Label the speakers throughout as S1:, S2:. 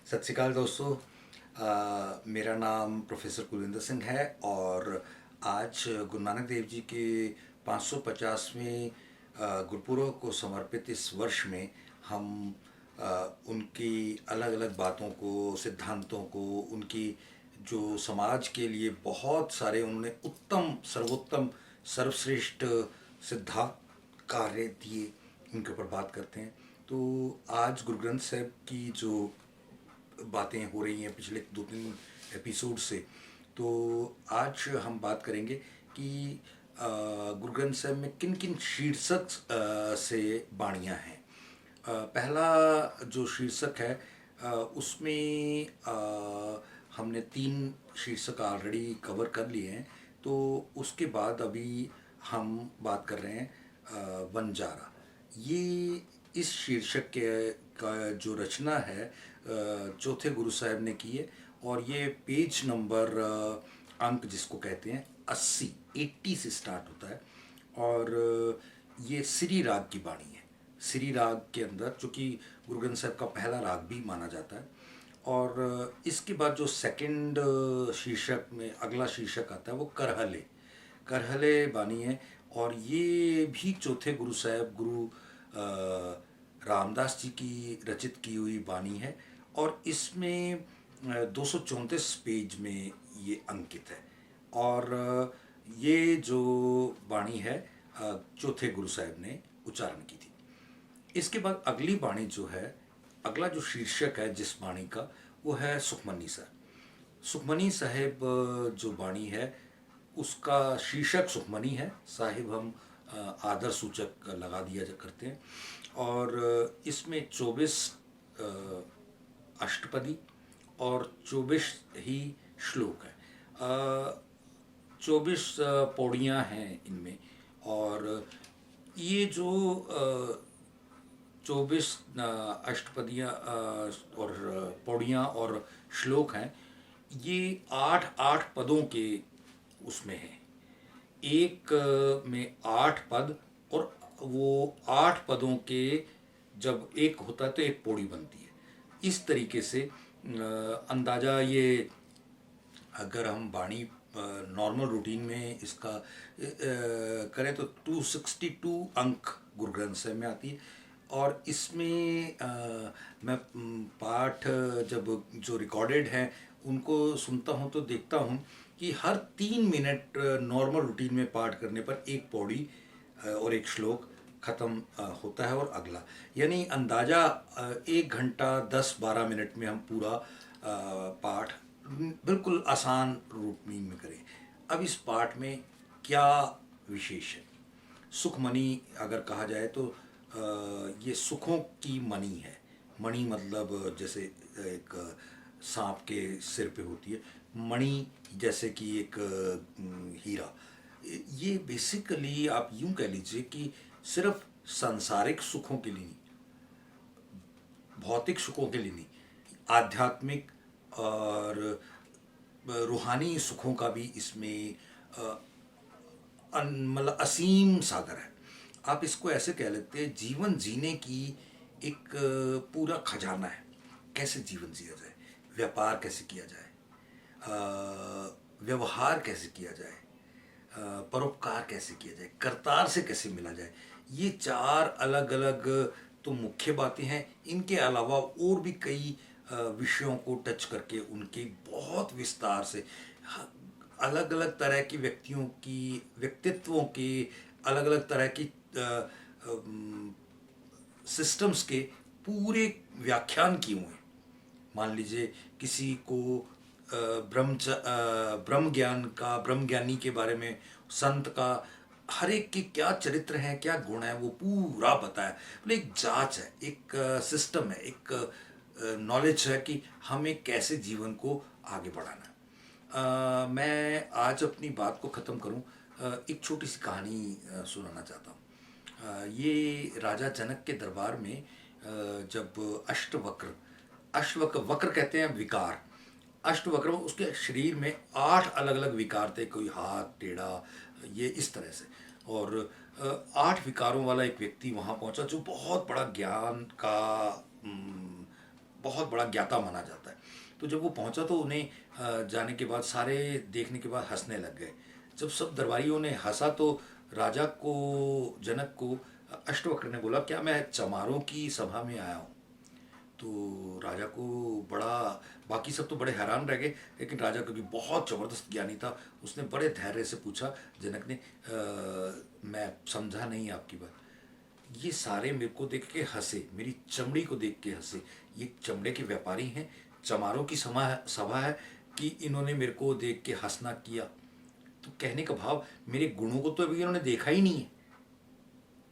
S1: सत श्री अकाल दोस्तों। मेरा नाम प्रोफेसर कुलविंदर सिंह है और आज गुरु नानक देव जी के 550वें गुरुपुरब को समर्पित इस वर्ष में हम उनकी अलग अलग बातों को, सिद्धांतों को, उनकी जो समाज के लिए बहुत सारे उन्होंने उत्तम, सर्वोत्तम, सर्वश्रेष्ठ सिद्धांत कार्य दिए, उनके ऊपर बात करते हैं। तो आज गुरु ग्रंथ साहब की जो बातें हो रही हैं पिछले 2-3 एपिसोड से, तो आज हम बात करेंगे कि गुरु ग्रंथ साहब में किन किन शीर्षक से बाणियाँ हैं। पहला जो शीर्षक है उसमें हमने 3 शीर्षक ऑलरेडी कवर कर लिए हैं। तो उसके बाद अभी हम बात कर रहे हैं वनजारा। ये इस शीर्षक के का जो रचना है चौथे गुरु साहब ने की है और ये पेज नंबर अंक जिसको कहते हैं 80 से स्टार्ट होता है और ये श्री राग की बाणी है। श्री राग के अंदर, जो कि गुरु ग्रंथ साहब का पहला राग भी माना जाता है। और इसके बाद जो सेकंड शीर्षक में अगला शीर्षक आता है वो करहले करहले बानी है और ये भी चौथे गुरु साहब गुरु रामदास जी की रचित की हुई बानी है और इसमें 234 पेज में ये अंकित है। और ये जो बाणी है चौथे गुरु साहब ने उच्चारण की थी। इसके बाद अगली बाणी जो है, अगला जो शीर्षक है जिस बाणी का, वो है सुखमनी साहब। सुखमनी साहेब जो बाणी है उसका शीर्षक सुखमनी है, साहिब हम आदर सूचक लगा दिया करते हैं। और इसमें 24 अष्टपदी और 24 ही श्लोक हैं। 24 पौड़ियाँ हैं इनमें। और ये जो 24 अष्टपदियाँ और पौड़ियाँ और श्लोक हैं, ये 8-8 पदों के उसमें है। एक में 8 पद और वो 8 पदों के जब एक होता है तो एक पौड़ी बनती है। इस तरीके से अंदाज़ा ये, अगर हम बाणी नॉर्मल रूटीन में इसका करें तो 262 अंक गुरु ग्रंथ साहब में आती है। और इसमें मैं पाठ जब जो रिकॉर्डेड हैं उनको सुनता हूँ तो देखता हूँ कि हर 3 मिनट नॉर्मल रूटीन में पाठ करने पर एक पौड़ी और एक श्लोक ख़त्म होता है और अगला, यानी अंदाज़ा 1 घंटा 10-12 मिनट में हम पूरा पाठ बिल्कुल आसान रूटीन में करें। अब इस पाठ में क्या विशेष है? सुखमणि अगर कहा जाए तो ये सुखों की मणि है। मणि मतलब जैसे एक सांप के सिर पे होती है, मणि जैसे कि एक हीरा। ये बेसिकली आप यूं कह लीजिए कि सिर्फ सांसारिक सुखों के लिए नहीं, भौतिक सुखों के लिए नहीं, आध्यात्मिक और रूहानी सुखों का भी इसमें मतलब असीम सागर है। आप इसको ऐसे कह लेते हैं, जीवन जीने की एक पूरा खजाना है। कैसे जीवन जिया जाए, व्यापार कैसे किया जाए, व्यवहार कैसे किया जाए, परोपकार कैसे किया जाए, करतार से कैसे मिला जाए, ये 4 अलग अलग तो मुख्य बातें हैं। इनके अलावा और भी कई विषयों को टच करके उनके बहुत विस्तार से अलग अलग तरह की व्यक्तियों की व्यक्तित्वों के अलग अलग तरह की सिस्टम्स के पूरे व्याख्यान किए हुए हैं। मान लीजिए किसी को ब्रह्म ज्ञान का, ब्रह्म ज्ञानी के बारे में, संत का, हर एक के क्या चरित्र हैं, क्या गुण है, वो पूरा बताया। मतलब एक जांच है, एक सिस्टम है, एक नॉलेज है कि हमें कैसे जीवन को आगे बढ़ाना है। मैं आज अपनी बात को ख़त्म करूं, एक छोटी सी कहानी सुनाना चाहता हूँ। ये राजा जनक के दरबार में जब अष्टवक्र, अष्टवक्र वक्र कहते हैं विकार, अष्टवक्र, उसके शरीर में 8 अलग अलग विकार थे, कोई हाथ टेढ़ा, ये इस तरह से। और 8 विकारों वाला एक व्यक्ति वहाँ पहुँचा जो बहुत बड़ा ज्ञान का बहुत बड़ा ज्ञाता माना जाता है। तो जब वो पहुंचा तो उन्हें जाने के बाद सारे देखने के बाद हंसने लग गए। जब सब दरबारियों ने हंसा तो राजा को, जनक को, अष्टवक्र ने बोला, क्या मैं चमारों की सभा में आया हूँ? तो राजा को बड़ा, बाकी सब तो बड़े हैरान रह गए, लेकिन राजा क्योंकि बहुत ज़बरदस्त ज्ञानी था, उसने बड़े धैर्य से पूछा। जनक ने मैं समझा नहीं आपकी बात। ये सारे मेरे को देख के हंसे, मेरी चमड़ी को देख के हंसे। ये चमड़े के व्यापारी हैं, चमारों की सभा है कि इन्होंने मेरे को देख के हंसना किया। तो कहने का भाव, मेरे गुणों को तो अभी इन्होंने देखा ही नहीं है।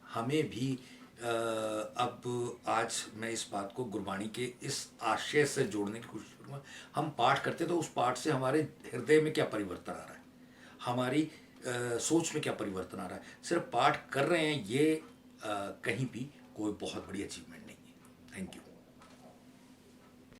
S1: हमें भी अब आज मैं इस बात को गुरबाणी के इस आशय से जोड़ने की कोशिश करूँगा। हम पाठ करते तो उस पाठ से हमारे हृदय में क्या परिवर्तन आ रहा है, हमारी सोच में क्या परिवर्तन आ रहा है। सिर्फ पाठ कर रहे हैं, ये कहीं भी कोई बहुत बड़ी अचीवमेंट नहीं है। Thank you.